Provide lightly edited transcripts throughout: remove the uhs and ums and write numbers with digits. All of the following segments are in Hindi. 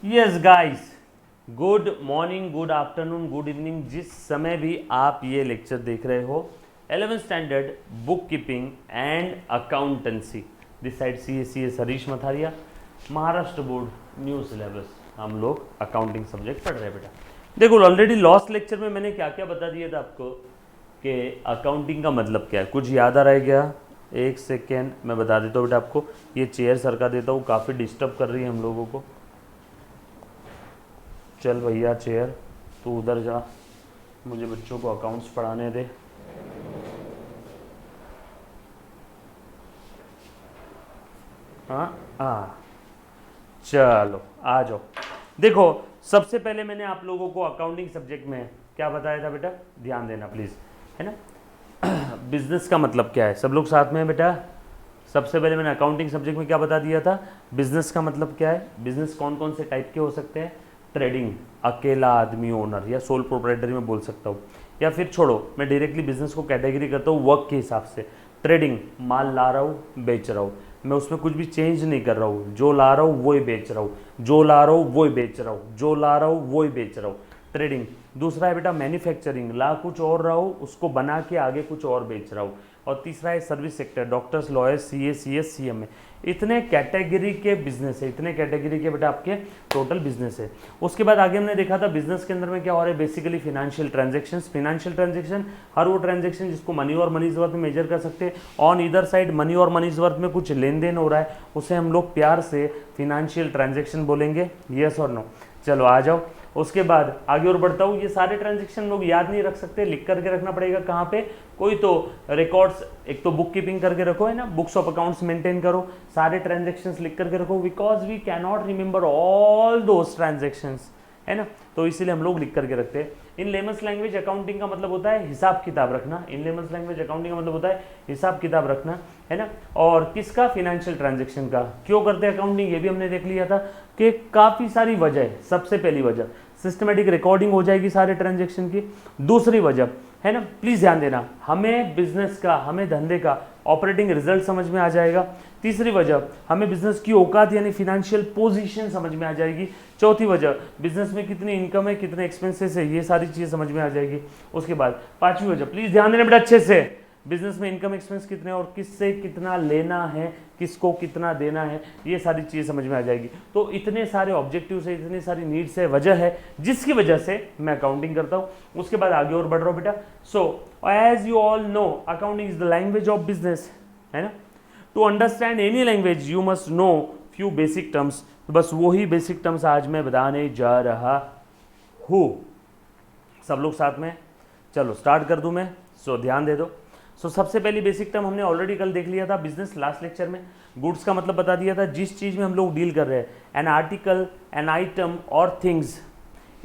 Yes guys, good morning, good afternoon, good evening, जिस समय भी आप ये लेक्चर देख रहे हो। 11th standard book keeping and accountancy, this side C S Harish Matharia, Maharashtra board new syllabus. हम लोग अकाउंटिंग सब्जेक्ट पढ़ रहे हैं बेटा। देखो ऑलरेडी लास्ट लेक्चर में मैंने क्या क्या बता दिया था आपको कि अकाउंटिंग का मतलब क्या है। कुछ याद आ रहा है क्या? एक सेकेंड मैं बता देता हूँ बेटा आपको। ये चेयर सरका देता हूँ, काफ़ी डिस्टर्ब कर रही है हम लोगों को। चल भैया चेयर, तू उधर जा, मुझे बच्चों को अकाउंट्स पढ़ाने दे। हाँ चलो आ जाओ। देखो सबसे पहले मैंने आप लोगों को अकाउंटिंग सब्जेक्ट में क्या बताया था बेटा, ध्यान देना प्लीज़, है ना। बिजनेस का मतलब क्या है, सब लोग साथ में है बेटा। सबसे पहले मैंने अकाउंटिंग सब्जेक्ट में क्या बता दिया था, बिजनेस का मतलब क्या है। बिजनेस कौन कौन से टाइप के हो सकते हैं। ट्रेडिंग, अकेला आदमी ओनर या सोल प्रोप्राइटरी में बोल सकता हूँ, या फिर छोड़ो मैं डायरेक्टली बिजनेस को कैटेगरी करता हूँ वर्क के हिसाब से। ट्रेडिंग, माल ला रहा हूँ बेच रहा हूँ, मैं उसमें कुछ भी चेंज नहीं कर रहा हूँ, जो ला रहा हूँ वही बेच रहा हूँ, जो ला रहा हूँ वही बेच रहा हूँ, जो ला रहा हूँ वही बेच रहा हूँ, ट्रेडिंग। दूसरा है बेटा मैन्युफैक्चरिंग, ला कुछ और रहा हूँ उसको बना के आगे कुछ और बेच रहा हूँ। और तीसरा है service sector, doctors, lawyers, C M A. इतने कैटेगरी के बिजनेस है, इतने कैटेगरी के बेटा आपके टोटल बिजनेस है। उसके बाद आगे हमने देखा था बिजनेस के अंदर में क्या हो रहा है, basically financial transaction. Financial transaction हर वो ट्रांजेक्शन जिसको मनी और मनीज वर्थ में मेजर कर सकते हैं। ऑन इधर साइड मनी और मनीज वर्थ में कुछ लेन देन हो रहा है, उसे हम लोग प्यार से फिनेंशियल ट्रांजेक्शन बोलेंगे। यस और नो? चलो आ जाओ। उसके बाद आगे और बढ़ता हूँ। ये सारे ट्रांजेक्शन लोग याद नहीं रख सकते, लिख करके रखना पड़ेगा। कहाँ पे? कोई तो रिकॉर्ड्स, एक तो बुक कीपिंग करके रखो, है ना, बुक्स ऑफ अकाउंट्स मेंटेन करो, सारे ट्रांजेक्शन्स लिख करके रखो, because we can not remember all those transactions, है ना, तो इसीलिए हम लोग लिख करके रखते हैं। इन लेमन्स लैंग्वेज अकाउंटिंग का मतलब होता है हिसाब किताब रखना। इन लेमन्स लैंग्वेज अकाउंटिंग का मतलब होता है हिसाब किताब रखना, है ना। और किसका? फिनेंशियल ट्रांजेक्शन का। क्यों करते हैं अकाउंटिंग, ये भी हमने देख लिया था कि काफ़ी सारी वजह है। सबसे पहली वजह सिस्टमेटिक रिकॉर्डिंग हो जाएगी सारे ट्रांजेक्शन की। दूसरी वजह, है ना, प्लीज ध्यान देना, हमें बिजनेस का, हमें धंधे का ऑपरेटिंग रिजल्ट समझ में आ जाएगा। तीसरी वजह, हमें बिजनेस की औकात यानी फिनेंशियल पोजीशन समझ में आ जाएगी। चौथी वजह, बिजनेस में कितनी इनकम है, कितने एक्सपेंसेस है, ये सारी चीजें समझ में आ जाएगी। उसके बाद पांचवी वजह, प्लीज ध्यान देना बेटा अच्छे से, बिजनेस में इनकम एक्सपेंस कितने और किससे कितना लेना है, किसको कितना देना है, ये सारी चीज़ें समझ में आ जाएगी। तो इतने सारे ऑब्जेक्टिव्स है, इतनी सारी नीड्स है, वजह है जिसकी वजह से मैं अकाउंटिंग करता हूँ। उसके बाद आगे और बढ़ रहा हूँ बेटा। So as you all know accounting is the language of business, है ना। To understand any language you must know few basic terms. बस वही बेसिक टर्म्स आज मैं बताने जा रहा हूँ। सब लोग साथ में, चलो स्टार्ट कर दूँ मैं। सो ध्यान दे दो। सबसे पहली बेसिक टर्म हमने ऑलरेडी कल देख लिया था बिजनेस लास्ट लेक्चर में। गुड्स का मतलब बता दिया था जिस चीज़ में हम लोग डील कर रहे हैं, एन आर्टिकल, एन आइटम और things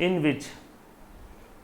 in which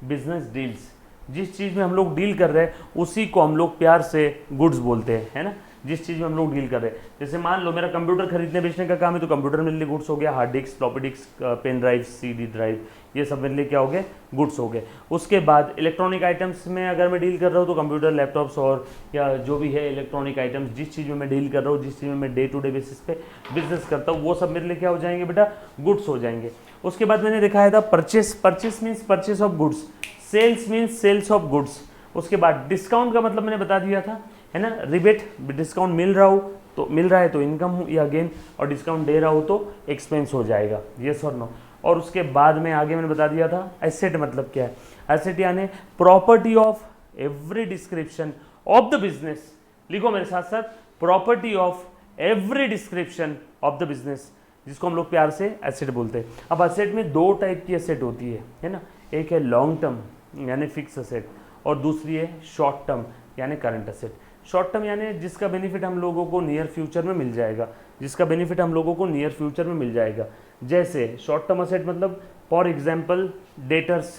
business deals. जिस चीज़ में हम लोग डील कर रहे हैं उसी को हम लोग प्यार से गुड्स बोलते हैं, है ना। जिस चीज़ में हम लोग डील कर रहे हैं, जैसे मान लो मेरा कंप्यूटर खरीदने बेचने का काम है तो कंप्यूटर मेरे लिए गुड्स हो गया। Hard disk, floppy disk, pen drive, CD drive, ये सब मेरे लिए क्या हो गए? गुड्स हो गए। उसके बाद इलेक्ट्रॉनिक आइटम्स में अगर मैं डील कर रहा हूँ तो कंप्यूटर, लैपटॉप्स और या जो भी है इलेक्ट्रॉनिक आइटम्स, जिस चीज़ में मैं डील कर रहा हूँ, जिस चीज़ में मैं डे टू डे बेसिस पे बिजनेस करता हूँ, वो सब मेरे लिए क्या हो जाएंगे बेटा? गुड्स हो जाएंगे। उसके बाद मैंने दिखाया था purchase. Purchase means purchase of goods. Sales means sales of goods. उसके बाद डिस्काउंट का मतलब मैंने बता दिया था, है ना, रिबेट, डिस्काउंट मिल रहा हो तो मिल रहा है तो इनकम या गेन, और डिस्काउंट दे रहा हो तो एक्सपेंस हो जाएगा। यस और नो? और उसके बाद में आगे मैंने बता दिया था एसेट मतलब क्या है। एसेट यानी property of every description of the business. लिखो मेरे साथ साथ, property of every description of the business, जिसको हम लोग प्यार से एसेट बोलते हैं। अब एसेट में दो टाइप की एसेट होती है ना। एक है लॉन्ग टर्म यानी फिक्स एसेट, और दूसरी है शॉर्ट टर्म यानी करंट एसेट। शॉर्ट टर्म यानी जिसका बेनिफिट हम लोगों को नियर फ्यूचर में मिल जाएगा, जिसका बेनिफिट हम लोगों को नियर फ्यूचर में मिल जाएगा। जैसे शॉर्ट टर्म एसेट मतलब फॉर एग्जांपल डेटर्स।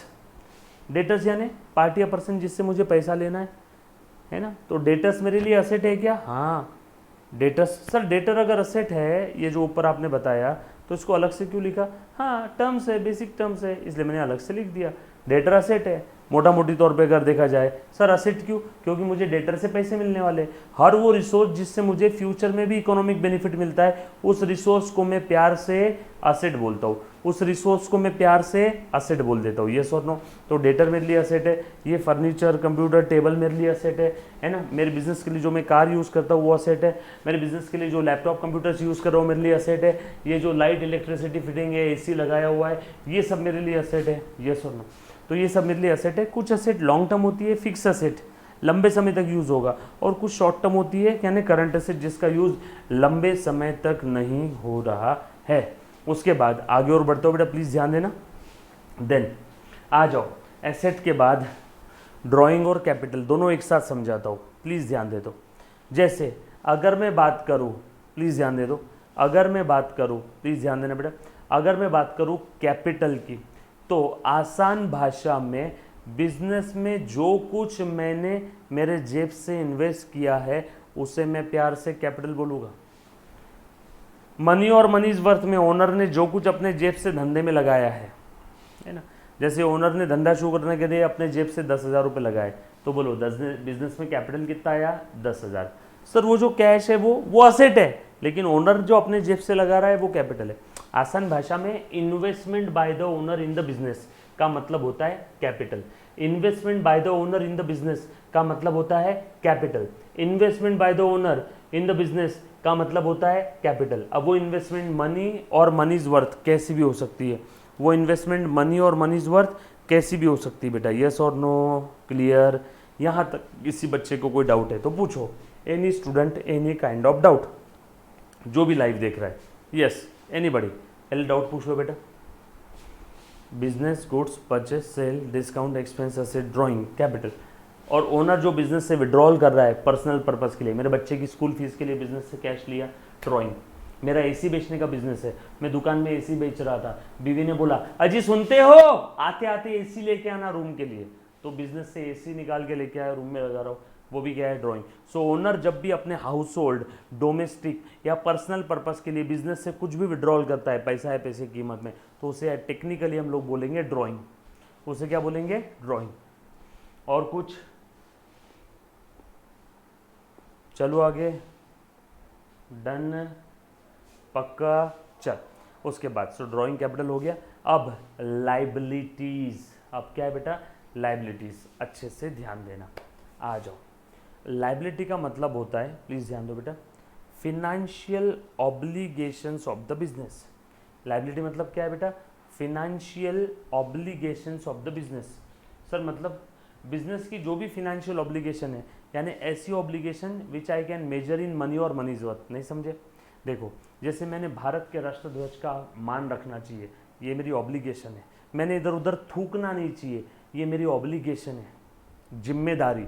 डेटर्स यानी पार्टी या पर्सन जिससे मुझे पैसा लेना है ना, तो डेटर्स मेरे लिए एसेट है क्या? हाँ डेटर्स। सर डेटर अगर एसेट है, ये जो ऊपर आपने बताया, तो इसको अलग से क्यों लिखा? हाँ टर्म्स है, बेसिक टर्म्स है, इसलिए मैंने अलग से लिख दिया। डेटर एसेट है मोटा मोटी तौर पे अगर देखा जाए। सर असेट क्यों? क्योंकि मुझे डेटर से पैसे मिलने वाले हैं। हर वो रिसोर्स जिससे मुझे फ्यूचर में भी इकोनॉमिक बेनिफिट मिलता है, उस रिसोर्स को मैं प्यार से असेट बोलता हूँ, उस रिसोर्स को मैं प्यार से असेट बोल देता हूँ। यस और नो? तो डेटर मेरे लिए असेट है, ये फर्नीचर, कंप्यूटर, टेबल मेरे लिए असेट है ना। मेरे बिजनेस के लिए जो मैं कार यूज़ करता हूँ वो असेट है, मेरे बिजनेस के लिए जो लैपटॉप कंप्यूटर्स यूज़ कर रहा हूँ मेरे लिए असेट है, ये जो लाइट इलेक्ट्रिसिटी फिटिंग है, एसी लगाया हुआ है, ये सब मेरे लिए असेट है। यस और नो? तो ये सब मेरे लिए असेट है। कुछ असेट लॉन्ग टर्म होती है, फिक्स असेट लंबे समय तक यूज़ होगा, और कुछ शॉर्ट टर्म होती है यानी करंट असेट जिसका यूज़ लंबे समय तक नहीं हो रहा है। उसके बाद आगे और बढ़ते हो बेटा, प्लीज़ ध्यान देना। देन आ जाओ, एसेट के बाद ड्राइंग और कैपिटल दोनों एक साथ समझाता हूँ, प्लीज़ ध्यान दे दो। जैसे अगर मैं बात करूँ, प्लीज़ ध्यान दे दो, अगर मैं बात करूँ, प्लीज़ ध्यान देना बेटा, अगर मैं बात करूँ कैपिटल की, तो आसान भाषा में बिजनेस में जो कुछ मैंने मेरे जेब से इन्वेस्ट किया है उसे मैं प्यार से कैपिटल बोलूँगा। मनी और मनीज वर्थ में ओनर ने जो कुछ अपने जेब से धंधे में लगाया है ना। जैसे ओनर ने धंधा शुरू करने के लिए अपने जेब से 10,000 रुपये लगाए, तो बोलो बिजनेस में कैपिटल कितना आया? 10,000। सर वो जो कैश है वो असेट है, लेकिन ओनर जो अपने जेब से लगा रहा है वो कैपिटल है। आसान भाषा में investment by the owner in the business का मतलब होता है capital. Investment by the owner in the business का मतलब होता है capital. Investment by the owner in the business का मतलब होता है कैपिटल। अब वो इन्वेस्टमेंट मनी और मनीज वर्थ कैसी भी हो सकती है, वो इन्वेस्टमेंट मनी और मनीज वर्थ कैसी भी हो सकती है बेटा। यस और नो? क्लियर? यहाँ तक किसी बच्चे को कोई डाउट है तो पूछो। Any student, any kind of doubt, जो भी लाइव देख रहा है। यस, एनीबडी, एनी डाउट पूछो बेटा। Business, goods, purchase, sale, discount, expense, asset, drawing, capital. और ओनर जो बिजनेस से विड्रॉल कर रहा है पर्सनल पर्पस के लिए, मेरे बच्चे की स्कूल फीस के लिए बिजनेस से कैश लिया, ड्राइंग। मेरा एसी बेचने का बिजनेस है, मैं दुकान में एसी बेच रहा था, बीवी ने बोला अजी सुनते हो, आते आते एसी लेके आना रूम के लिए, तो बिजनेस से एसी निकाल के लेके आया, रूम में लगा रहा हूँ, वो भी क्या है? ड्राइंग। सो ओनर जब भी अपने हाउस होल्ड, डोमेस्टिक या पर्सनल पर्पस के लिए बिजनेस से कुछ भी विड्रॉल करता है, पैसा है पैसे की कीमत में, तो उसे टेक्निकली हम लोग बोलेंगे ड्राइंग। उसे क्या बोलेंगे? ड्राइंग। और कुछ? चलो आगे, डन, पक्का, चल। उसके बाद सो ड्राइंग कैपिटल हो गया। अब लाइबिलिटीज, अब क्या है बेटा? लाइबिलिटीज। अच्छे से ध्यान देना, आ जाओ। लाइबिलिटी का मतलब होता है, प्लीज ध्यान दो बेटा, financial obligations of the business. Liability मतलब क्या है बेटा? Financial obligations of the business. Sir मतलब बिजनेस की जो भी फिनेंशियल ऑब्लिगेशन है, यानी ऐसी obligation which I can measure in money और मनीज वर्थ। नहीं समझे? देखो, जैसे मैंने भारत के राष्ट्रध्वज का मान रखना चाहिए, ये मेरी ऑब्लिगेशन है। मैंने इधर उधर थूकना नहीं चाहिए, ये मेरी ऑब्लिगेशन है, जिम्मेदारी।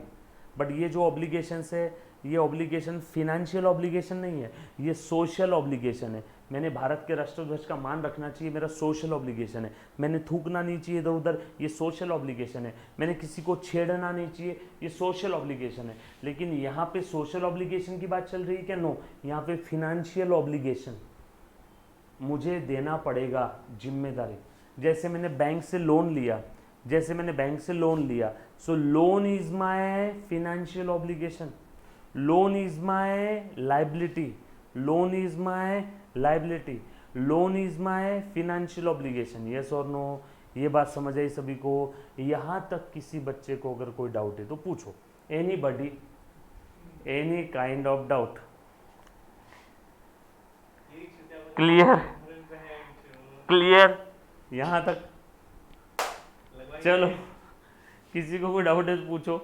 बट ये जो ऑब्लिगेशन है, ये ऑब्लिगेशन फिनेंशियल ऑब्लिगेशन नहीं है, ये सोशल ऑब्लिगेशन है। मैंने भारत के राष्ट्रध्वज का मान रखना चाहिए, मेरा सोशल ऑब्लिगेशन है। मैंने थूकना नहीं चाहिए इधर उधर, ये सोशल ऑब्लिगेशन है। मैंने किसी को छेड़ना नहीं चाहिए, ये सोशल ऑब्लिगेशन है। लेकिन यहाँ पे सोशल ऑब्लिगेशन की बात चल रही है क्या? नो, यहाँ पे फिनेंशियल ऑब्लिगेशन, मुझे देना पड़ेगा, जिम्मेदारी। जैसे मैंने बैंक से लोन लिया, जैसे मैंने बैंक से लोन लिया, so loan is my financial obligation, loan is my liability, loan is my liability, loan is my financial obligation. Yes और नो? ये बात समझ आई सभी को? यहाँ तक किसी बच्चे को अगर कोई डाउट है तो पूछो। Anybody, any kind of doubt? Clear? Clear यहाँ तक? चलो, किसी को कोई डाउट है तो पूछो।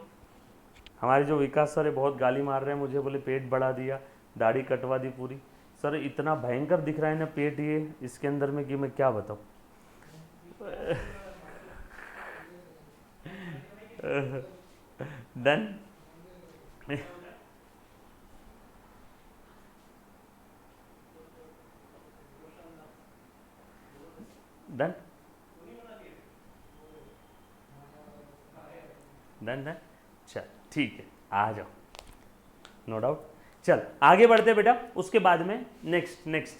हमारे जो विकास सर है बहुत गाली मार रहे हैं मुझे, बोले पेट बढ़ा दिया, दाढ़ी कटवा दी पूरी। सर इतना भयंकर दिख रहा है ना पेट ये इसके अंदर में कि मैं क्या बताऊं। डन? डन? Done done? चल ठीक है, आ जाओ, नो डाउट। चल आगे बढ़ते बेटा। उसके बाद में नेक्स्ट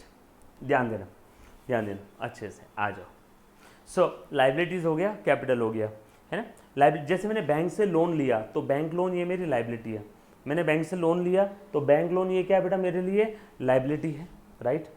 ध्यान देना, ध्यान देना अच्छे से, आ जाओ। सो लाइबिलिटीज हो गया, कैपिटल हो गया, है ना। लाइबिलिटी, जैसे मैंने बैंक से लोन लिया तो बैंक लोन ये मेरी लाइबिलिटी है, मैंने बैंक से लोन लिया तो बैंक लोन ये क्या है बेटा, मेरे लिए लाइबिलिटी है, राइट।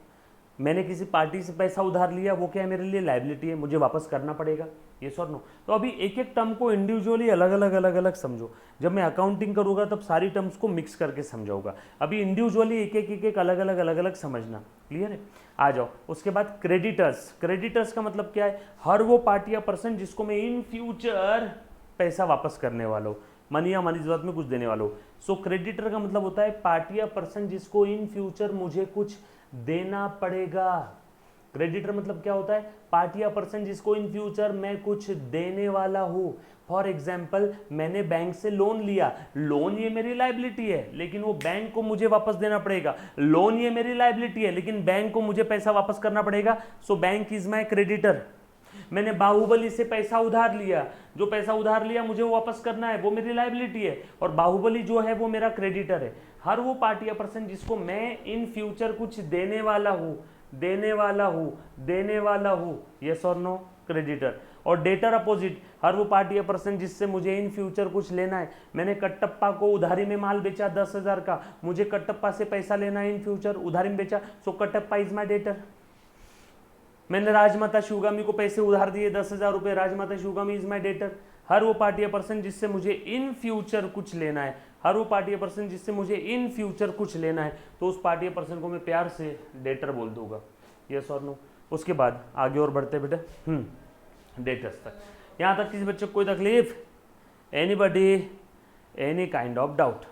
मैंने किसी पार्टी से पैसा उधार लिया, वो क्या है, मेरे लिए लाइबिलिटी है, मुझे वापस करना पड़ेगा, ये और नो। तो अभी एक एक टर्म को इंडिविजुअली अलग अलग समझो। जब मैं अकाउंटिंग करूंगा तब सारी टर्म्स को मिक्स करके समझाऊंगा, अभी इंडिविजुअली एक एक अलग अलग समझना। क्लियर है? आ जाओ। उसके बाद क्रेडिटर्स। क्रेडिटर्स का मतलब क्या है, हर वो पार्टी या पर्सन जिसको मैं इन फ्यूचर पैसा वापस करने वाला हूँ, मनी या मनी जरूरत में कुछ देने वाला हूँ। सो क्रेडिटर का मतलब होता है पार्टी या पर्सन जिसको इन फ्यूचर मुझे कुछ देना पड़ेगा। क्रेडिटर मतलब क्या होता है, पार्टी या पर्सन जिसको इन फ्यूचर मैं कुछ देने वाला हूं। फॉर एग्जाम्पल, मैंने बैंक से लोन लिया, लोन ये मेरी लाइबिलिटी है लेकिन वो बैंक को मुझे वापस देना पड़ेगा। लोन ये मेरी लाइबिलिटी है लेकिन बैंक को मुझे पैसा वापस करना पड़ेगा। So bank is my creditor. मैंने बाहुबली से पैसा उधार लिया, जो पैसा उधार लिया मुझे वो वापस करना है, वो मेरी लाइबिलिटी है, और बाहुबली जो है वो मेरा क्रेडिटर है। हर वो पार्टी या पर्सन जिसको मैं इन फ्यूचर कुछ देने वाला हूं, यस और नो, क्रेडिटर। और डेटर अपोजिट, हर वो पार्टी या पर्सन जिससे मुझे इन फ्यूचर कुछ लेना है। मैंने कटप्पा को उधारी में माल बेचा 10,000 का, मुझे कटप्पा से पैसा लेना है इन फ्यूचर, उधारी में बेचा, सो कटप्पा इज माई डेटर। मैंने राजमाता शिवगामी को पैसे उधार दिए 10,000 रुपए, राजमाता शिवगामी इज माई डेटर। हर वो पार्टी या पर्सन जिससे मुझे इन फ्यूचर कुछ लेना है, हर वो पार्टी या पर्सन जिससे मुझे इन फ्यूचर कुछ लेना है, तो उस पार्टी या पर्सन को मैं प्यार से डेटर बोल दूंगा, यस और नो। उसके बाद आगे और बढ़ते बेटा डेटर्स तक। यहाँ तक किसी बच्चे को कोई तकलीफ, anybody, any kind of doubt?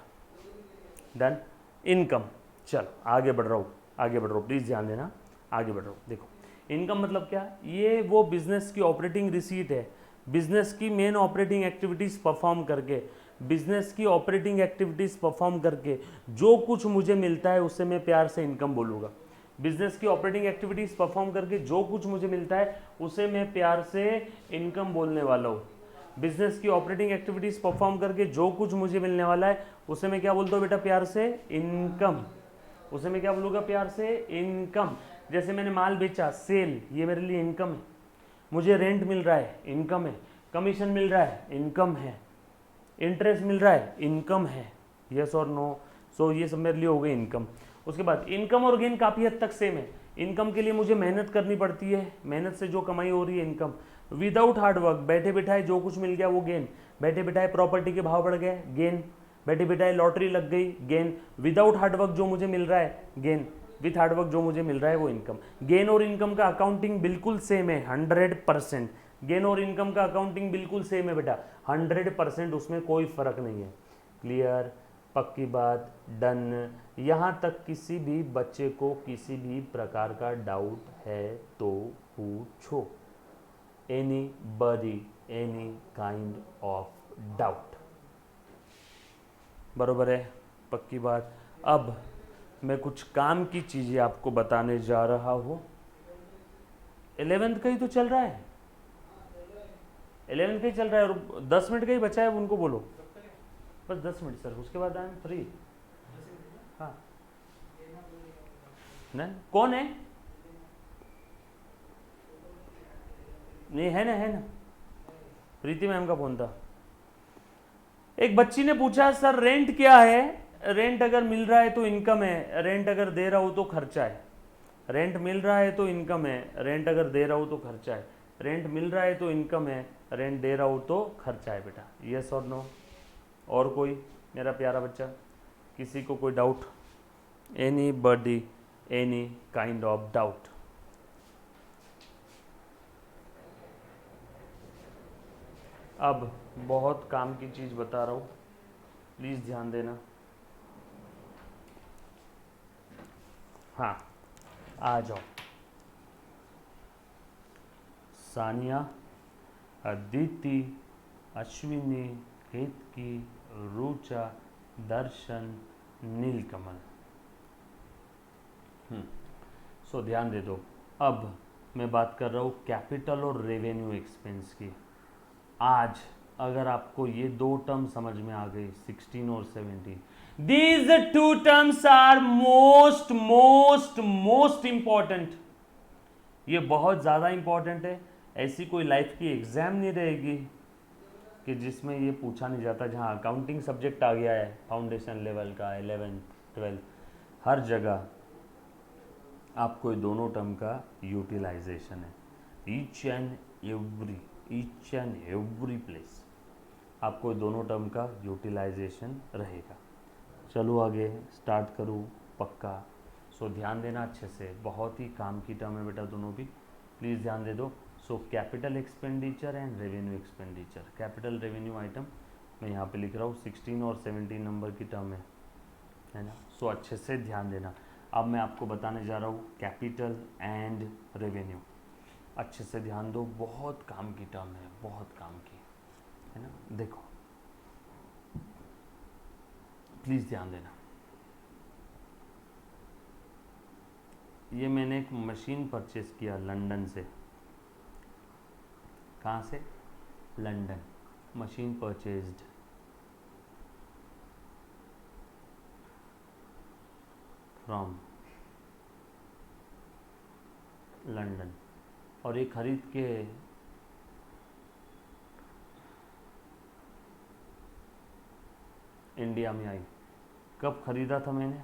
Done. Income, चलो आगे बढ़ रहा हूँ, प्लीज ध्यान देना, आगे बढ़ रहा हूँ। देखो इनकम मतलब क्या, ये वो बिजनेस की ऑपरेटिंग रिसीट है, बिजनेस की मेन ऑपरेटिंग एक्टिविटीज परफॉर्म करके, बिजनेस की ऑपरेटिंग एक्टिविटीज परफॉर्म करके जो कुछ मुझे मिलता है उससे मैं प्यार से इनकम बोलूँगा। बिजनेस की ऑपरेटिंग एक्टिविटीज परफॉर्म करके जो कुछ मुझे मिलता है उसे मैं प्यार से इनकम बोलने वाला हूँ। बिजनेस की ऑपरेटिंग एक्टिविटीज परफॉर्म करके जो कुछ मुझे मिलने वाला है उसे मैं क्या बोलता हूँ बेटा, प्यार से इनकम। उसे मैं क्या बोलूँगा, प्यार से इनकम। जैसे मैंने माल बेचा, सेल, ये मेरे लिए इनकम है। मुझे रेंट मिल रहा है, इनकम है। कमीशन मिल रहा है, इनकम है। इंटरेस्ट मिल रहा है, इनकम है, यस और नो। सो ये सब मेरे लिए हो गई इनकम। उसके बाद इनकम और गेन काफ़ी हद तक सेम है। इनकम के लिए मुझे मेहनत करनी पड़ती है, मेहनत से जो कमाई हो रही है इनकम। विदाउट हार्ड वर्क, बैठे बिठाए जो कुछ मिल गया वो गेन। बैठे बिठाए प्रॉपर्टी के भाव बढ़ गए, गेन। बैठे बिठाए लॉटरी लग गई, गेन। विदाउट हार्ड वर्क जो मुझे मिल रहा है, गेन। विथ हार्ड वर्क जो मुझे मिल रहा है वो इनकम। गेन और इनकम का अकाउंटिंग बिल्कुल सेम है, 100%। गेन और इनकम का अकाउंटिंग बिल्कुल सेम है बेटा, 100%, उसमें कोई फर्क नहीं है। क्लियर? पक्की बात, डन। यहाँ तक किसी भी बच्चे को किसी भी प्रकार का डाउट है तो पूछो। Anybody, any kind of doubt? बरोबर है, पक्की बात। अब मैं कुछ काम की चीजें आपको बताने जा रहा हूं। 11th का ही तो चल रहा है, 11th का ही चल रहा है, और 10 मिनट का ही बचा है, उनको बोलो बस 10 मिनट सर, उसके बाद आई एम फ्री। हाँ नहीं, कौन है? नहीं है ना, प्रीति मैम का फोन था। एक बच्ची ने पूछा सर रेंट क्या है, रेंट अगर मिल रहा है तो इनकम है, रेंट अगर दे रहा हूं तो खर्चा है। रेंट मिल रहा है तो इनकम है, रेंट अगर दे रहा हूं तो खर्चा है। रेंट मिल रहा है तो इनकम है, रेंट दे रहा हूं तो खर्चा है बेटा, यस और नो? और कोई मेरा प्यारा बच्चा, किसी को कोई doubt? Anybody, any kind of doubt? अब बहुत काम की चीज बता रहा हूं, प्लीज ध्यान देना। हाँ आ जाओ। सानिया, अदिति, अश्विनी, केतकी, रुचा, दर्शन, नीलकमल। सो ध्यान दे दो। अब मैं बात कर रहा हूँ कैपिटल और रेवेन्यू एक्सपेंस की। आज अगर आपको ये दो टर्म समझ में आ गई, 16 और 17, these two terms are most important. ये बहुत ज्यादा इंपॉर्टेंट है, ऐसी कोई लाइफ की एग्जाम नहीं रहेगी कि जिसमें ये पूछा नहीं जाता, जहाँ अकाउंटिंग सब्जेक्ट आ गया है फाउंडेशन लेवल का, 11th 12th, हर जगह आपको ये दोनों टर्म का यूटिलाइजेशन है। ईच एंड एवरी प्लेस आपको ये दोनों टर्म का यूटिलाइजेशन रहेगा। चलो आगे स्टार्ट करूँ पक्का। सो ध्यान देना अच्छे से, बहुत ही काम की टर्म है बेटा दोनों भी, प्लीज़ ध्यान दे दो। So capital expenditure and revenue expenditure, capital revenue item मैं यहाँ पे लिख रहा हूँ, 16 और 17 नंबर की टर्म है ना। सो अच्छे से ध्यान देना। अब मैं आपको बताने जा रहा हूँ कैपिटल एंड रेवेन्यू, अच्छे से ध्यान दो, बहुत काम की टर्म है, बहुत काम की, है ना। देखो प्लीज़ ध्यान देना, ये मैंने एक मशीन परचेस किया लंदन से। कहाँ से? London. Machine purchased from London, और ये खरीद के इंडिया में आई। कब खरीदा था मैंने?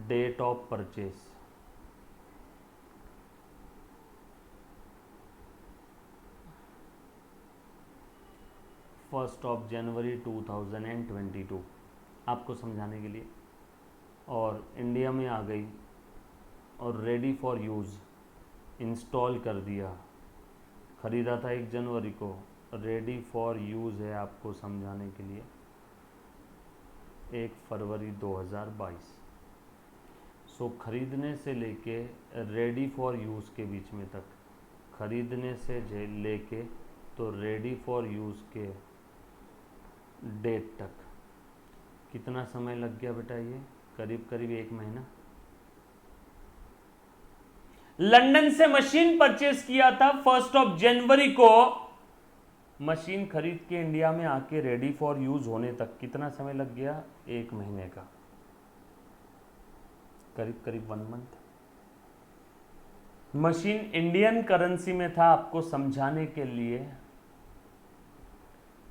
डेट ऑफ परचेस 1 जनवरी 2022, आपको समझाने के लिए। और इंडिया में आ गई और रेडी फॉर यूज़ इंस्टॉल कर दिया। ख़रीदा था 1 जनवरी को, रेडी फॉर यूज़ है आपको समझाने के लिए 1 फरवरी 2022। सो खरीदने से लेके रेडी फॉर यूज़ के बीच में तक, खरीदने से लेके तो रेडी फॉर यूज़ के डेट तक कितना समय लग गया बेटा? ये करीब करीब 1 महीना। लंदन से मशीन परचेस किया था 1 जनवरी को, मशीन खरीद के इंडिया में आके रेडी फॉर यूज होने तक कितना समय लग गया? 1 महीने का, करीब करीब 1 मंथ। मशीन इंडियन करेंसी में था, आपको समझाने के लिए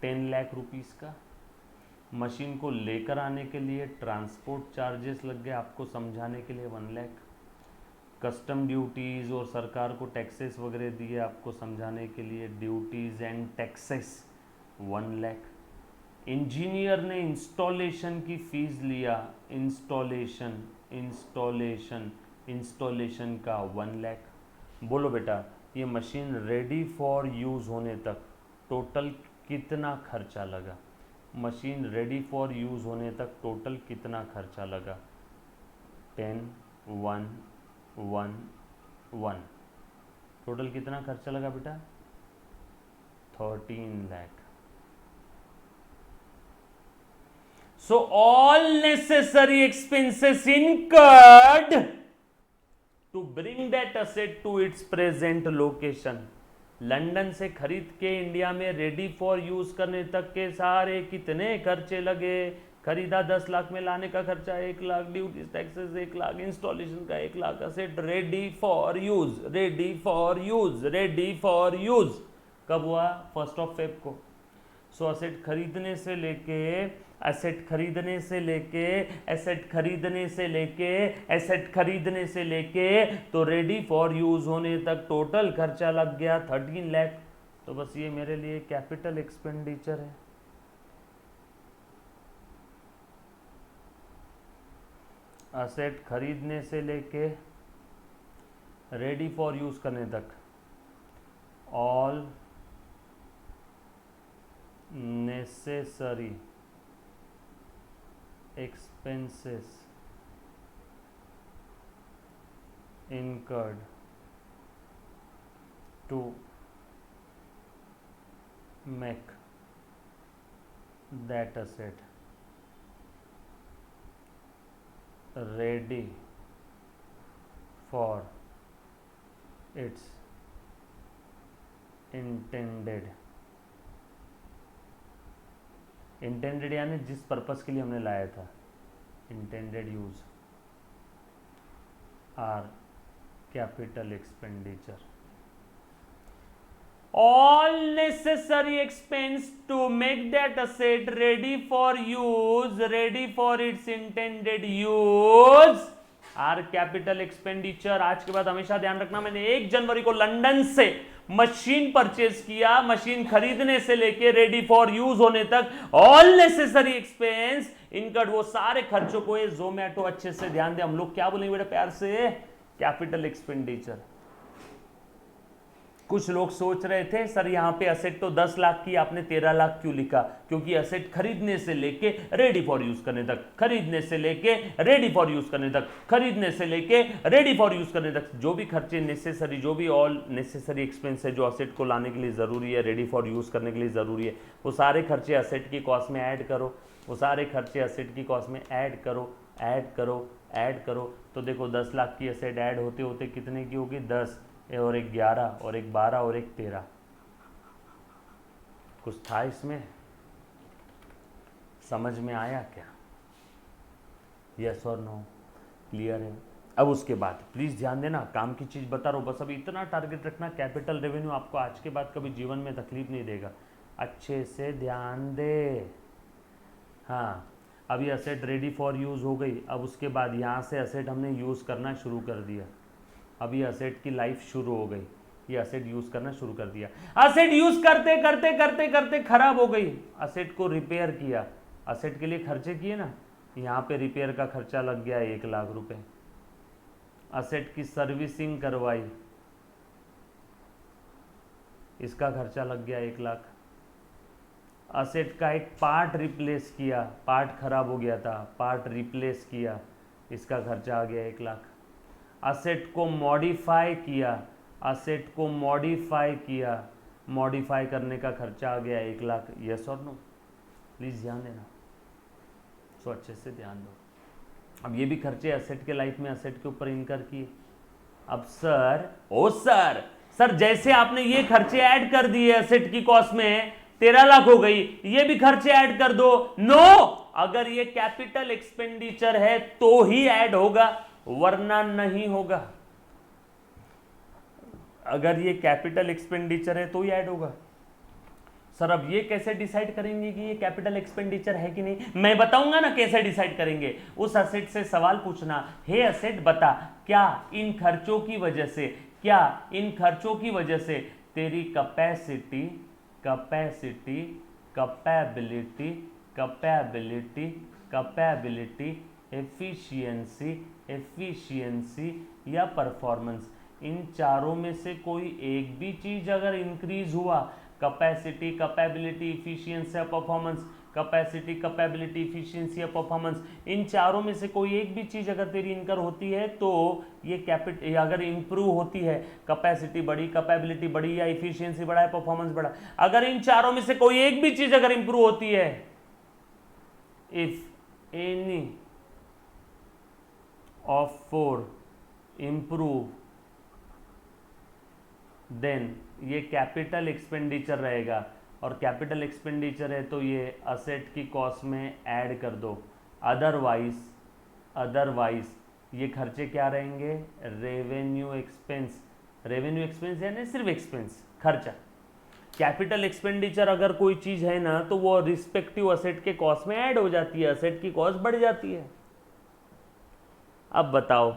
10 लाख रुपीस का। मशीन को लेकर आने के लिए ट्रांसपोर्ट चार्जेस लग गए, आपको समझाने के लिए 1 लाख। कस्टम ड्यूटीज़ और सरकार को टैक्सेस वगैरह दिए, आपको समझाने के लिए डियूटीज़ एंड टैक्सेस 1 लाख। इंजीनियर ने इंस्टॉलेशन की फ़ीस लिया, इंस्टॉलेशन का 1 लाख। बोलो बेटा ये मशीन रेडी फॉर यूज़ होने तक टोटल कितना खर्चा लगा? मशीन रेडी फॉर यूज़ होने तक टोटल कितना खर्चा लगा? 10 1 1 1, टोटल कितना खर्चा लगा बेटा? 13 lakh. So all necessary expenses incurred to bring that asset to its present location. London से खरीद के इंडिया में रेडी फॉर यूज करने तक के सारे कितने खर्चे लगे? खरीदा 10 लाख में, लाने का खर्चा 1 lakh, duties taxes 1 lakh, installation का 1 lakh, asset ready for use, ready for use, ready for use कब हुआ? 1 फेब को। सो एसेट खरीदने से लेके एसेट खरीदने से लेके एसेट खरीदने से लेके एसेट खरीदने से लेके तो रेडी फॉर यूज होने तक टोटल खर्चा लग गया 13 लाख। तो बस ये मेरे लिए कैपिटल एक्सपेंडिचर है। एसेट खरीदने से लेके रेडी फॉर यूज करने तक all necessary expenses incurred to make that asset ready for its intended यानी जिस पर्पस के लिए हमने लाया था, intended use are capital expenditure. all necessary expense to make that asset ready for its intended use are capital expenditure। आज के बाद हमेशा ध्यान रखना, मैंने 1 जनवरी को लंदन से मशीन परचेज किया, मशीन खरीदने से लेके रेडी फॉर यूज होने तक ऑल नेसेसरी एक्सपेंस इनकर्ड, वो सारे खर्चों को ये जोमैटो अच्छे से ध्यान दे, हम लोग क्या बोलेंगे बेटा प्यार से, कैपिटल एक्सपेंडिचर। कुछ लोग सोच रहे थे सर यहाँ पे असेट तो 10 लाख की, आपने 13 लाख क्यों लिखा? क्योंकि असेट खरीदने से लेके रेडी फॉर यूज करने तक, खरीदने से लेके रेडी फॉर यूज करने तक, खरीदने से लेके रेडी फॉर यूज करने तक, जो भी खर्चे नेसेसरी, जो भी ऑल नेसेसरी एक्सपेंस है जो असेट को लाने के लिए जरूरी है, रेडी फॉर यूज करने के लिए जरूरी है, वो सारे खर्चे असेट की कॉस्ट में ऐड करो, वो सारे खर्चे असेट की कॉस्ट में ऐड करो, ऐड करो, ऐड करो। तो देखो 10 लाख की असेट ऐड होते होते कितने की होगी? 10 और एक 11 और एक 12 और एक 13। कुछ था इसमें? समझ में आया क्या? यस और नो? क्लियर है? अब उसके बाद प्लीज ध्यान देना, काम की चीज बता रहा हूं, बस अभी इतना टारगेट रखना, कैपिटल रेवेन्यू आपको आज के बाद कभी जीवन में तकलीफ नहीं देगा, अच्छे से ध्यान दे। हाँ, अभी असेट रेडी फॉर यूज हो गई, अब उसके बाद यहाँ से असेट हमने यूज करना शुरू कर दिया, अभी असेट की लाइफ शुरू हो गई, ये असेट यूज करना शुरू कर दिया, असेट यूज करते करते करते करते खराब हो गई, असेट को रिपेयर किया, असेट के लिए खर्चे किए ना, यहाँ पे रिपेयर का खर्चा लग गया 1 लाख रुपए, असेट की सर्विसिंग करवाई, इसका खर्चा लग गया 1 लाख, असेट का एक पार्ट रिप्लेस किया, पार्ट खराब हो गया था, पार्ट रिप्लेस किया, इसका खर्चा आ गया 1 लाख, असेट को मॉडिफाई किया, असेट को मॉडिफाई किया, मॉडिफाई करने का खर्चा आ गया 1 लाख। यस और नो? प्लीज ध्यान देना, सो अच्छे से ध्यान दो। अब ये भी खर्चे असेट के लाइफ में असेट के ऊपर इनकर किए। अब सर, ओ सर, सर जैसे आपने ये खर्चे ऐड कर दिए असेट की कॉस्ट में, 13 लाख हो गई, ये भी खर्चे ऐड कर दो। नो, अगर ये कैपिटल एक्सपेंडिचर है तो ही ऐड होगा, वरना नहीं होगा। अगर ये कैपिटल एक्सपेंडिचर है तो ही ऐड होगा। सर अब ये कैसे डिसाइड करेंगे कि ये कैपिटल एक्सपेंडिचर है कि नहीं? मैं बताऊंगा ना कैसे डिसाइड करेंगे। उस असेट से सवाल पूछना, हे असेट बता, क्या इन खर्चों की वजह से, क्या इन खर्चों की वजह से तेरी capacity, capacity, capability, capability, capability, efficiency, efficiency या परफॉर्मेंस, इन चारों में से कोई एक भी चीज अगर इंक्रीज हुआ, कैपेसिटी, कैपेबिलिटी, इफिशिएंसी या परफॉर्मेंस, कैपेसिटी, कैपेबिलिटी, इफिशिएंसी या परफॉर्मेंस, इन चारों में से कोई एक भी चीज अगर तेरी इनकर होती है तो ये अगर इंप्रूव होती है, कैपेसिटी बढ़ी, कैपेबिलिटी बढ़ी या इफिशिएंसी बढ़ा है, परफॉर्मेंस बढ़ा, अगर इन चारों में से कोई एक भी चीज अगर इंप्रूव होती है, if any of 4 improve, then ये कैपिटल एक्सपेंडिचर रहेगा, और कैपिटल एक्सपेंडिचर है तो ये असेट की कॉस्ट में ऐड कर दो। अदरवाइज ये खर्चे क्या रहेंगे? Revenue expense. रेवेन्यू एक्सपेंस यानी सिर्फ एक्सपेंस, खर्चा। कैपिटल एक्सपेंडिचर अगर कोई चीज है ना तो वो रिस्पेक्टिव असेट के कॉस्ट में ऐड हो जाती है, असेट की कॉस्ट बढ़ जाती है। अब बताओ,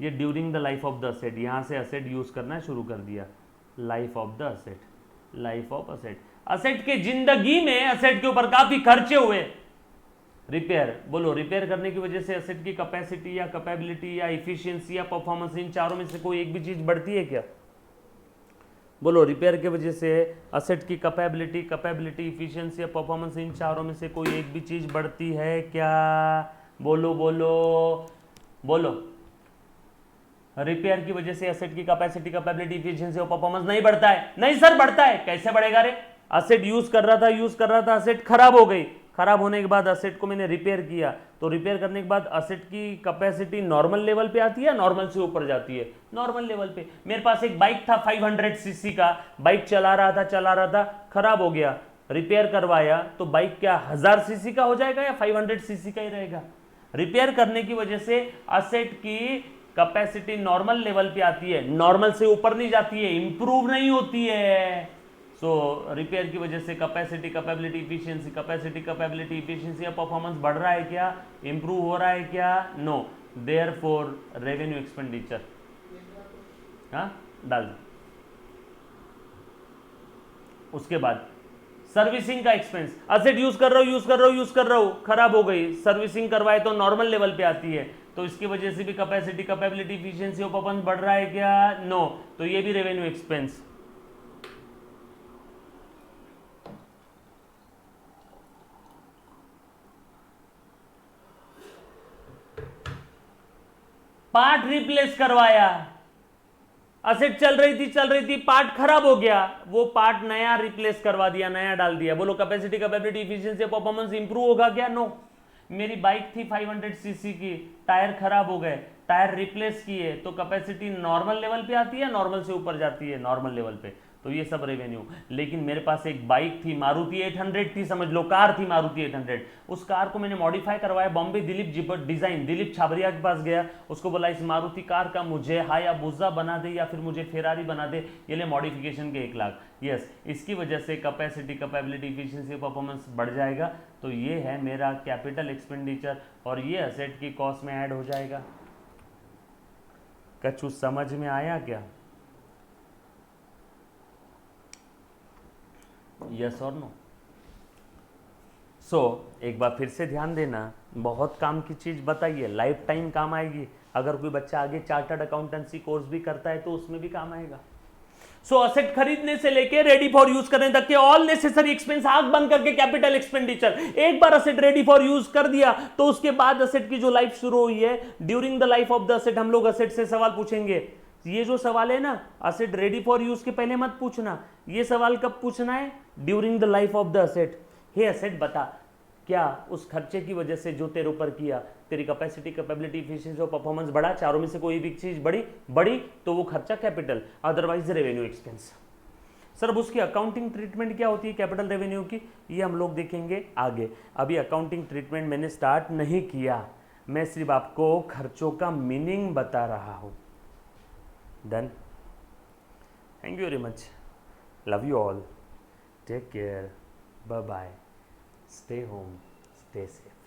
ये during the life of the asset, यहां से असेट यूज करना शुरू कर दिया, life of the asset, life of asset, asset के जिंदगी में असेट के ऊपर काफी खर्चे हुए। रिपेयर, बोलो रिपेयर करने की वजह से असेट की कैपेसिटी या कैपेबिलिटी या इफिशिएंसी या परफॉर्मेंस, इन चारों में से कोई एक भी चीज बढ़ती है क्या? बोलो, रिपेयर की वजह से असेट की कैपेबिलिटी, कैपेबिलिटी, इफिशिएंसी या परफॉर्मेंस, इन चारों में से कोई एक भी चीज बढ़ती है क्या? बोलो बोलो बोलो। रिपेयर की वजह से असेट की कैपेसिटी, कैपेबिलिटी, इफिशिएंसी और परफॉर्मेंस नहीं बढ़ता है। नहीं सर बढ़ता है। कैसे बढ़ेगा रे? असेट यूज कर रहा था, असेट खराब हो गई, खराब होने के बाद असेट को मैंने रिपेयर किया, तो रिपेयर करने के बाद असेट की कैपेसिटी नॉर्मल लेवल पे आती है, नॉर्मल से ऊपर जाती है, नॉर्मल लेवल पे। मेरे पास एक बाइक था 500 सीसी का, बाइक चला रहा था, खराब हो गया, रिपेयर करवाया, तो बाइक क्या 1000 सीसी का हो जाएगा या 500 सीसी का ही रहेगा? रिपेयर करने की वजह से असेट की कैपेसिटी नॉर्मल लेवल पे आती है, नॉर्मल से ऊपर नहीं जाती है, इंप्रूव नहीं होती है। सो रिपेयर की वजह से capacity capability efficiency, capacity capability efficiency या परफॉर्मेंस बढ़ रहा है क्या, इंप्रूव हो रहा है क्या, नो, देयरफॉर रेवेन्यू एक्सपेंडिचर, हाँ डाल दो। उसके बाद सर्विसिंग का एक्सपेंस, असेट यूज कर रहा हूं खराब हो गई, सर्विसिंग करवाए तो नॉर्मल लेवल पे आती है, तो इसकी वजह से भी कैपेसिटी कैपेबिलिटी इफिशियंसी और परफॉर्मेंस बढ़ रहा है क्या, नो, तो ये भी रेवेन्यू एक्सपेंस। पार्ट रिप्लेस करवाया, असेट चल रही थी, पार्ट खराब हो गया, वो पार्ट नया रिप्लेस करवा दिया, नया डाल दिया, बोलो capacity capability efficiency performance improve होगा क्या, नो। मेरी बाइक थी 500 सीसी की, टायर खराब हो गए, टायर रिप्लेस किए, तो कैपेसिटी नॉर्मल लेवल पे आती है, नॉर्मल से ऊपर जाती है, नॉर्मल लेवल पे, तो ये सब रेवेन्यू। लेकिन मेरे पास एक बाइक थी, मारुति 800 थी, समझ लो कार थी मारुति 800, उस कार को मैंने मॉडिफाई करवाया, बॉम्बे दिलीप डिजाइन, दिलीप छाबरिया के पास गया, उसको बोला इस मारुति कार का मुझे हायाबुसा बना दे या फिर मुझे फेरारी बना दे, ये ले मॉडिफिकेशन के 1 लाख। यस, इसकी वजह से कैपेसिटी कैपेबिलिटी इफिशियंसी परफॉर्मेंस बढ़ जाएगा, तो ये है मेरा कैपिटल एक्सपेंडिचर और ये असेट की कॉस्ट में ऐड हो जाएगा। कछु समझ में आया क्या, यस और नो। सो एक बार फिर से ध्यान देना, बहुत काम की चीज़ बताइए, लाइफ टाइम काम आएगी। अगर कोई बच्चा आगे चार्टर्ड अकाउंटेंसी कोर्स भी करता है तो उसमें भी काम आएगा। सो असेट खरीदने से लेके रेडी फॉर यूज करने तक के ऑल नेसेसरी एक्सपेंस आंख बंद करके कैपिटल एक्सपेंडिचर। एक बार असेट रेडी फॉर यूज कर दिया तो उसके बाद असेट की जो लाइफ शुरू हुई है, during the life of the asset हम लोग असेट से सवाल पूछेंगे। ये जो सवाल है ना, असेट रेडी फॉर यूज के पहले मत पूछना, ये सवाल कब पूछना है, during the life of the asset. हे असेट बता, क्या उस खर्चे की वजह से जो तेरे ऊपर किया, तेरी कैपेसिटी कैपेबिलिटी इफिशियंसी और परफॉर्मेंस बढ़ा, चारों में से कोई भी चीज बड़ी तो वो खर्चा capital, otherwise revenue expense. Sir अब उसकी अकाउंटिंग ट्रीटमेंट क्या होती है कैपिटल रेवेन्यू की, ये हम लोग देखेंगे आगे। अभी अकाउंटिंग ट्रीटमेंट मैंने स्टार्ट नहीं किया, मैं सिर्फ आपको खर्चों का मीनिंग बता रहा हूं। Done, thank you very much, love you all, take care, bye bye, stay home, stay safe.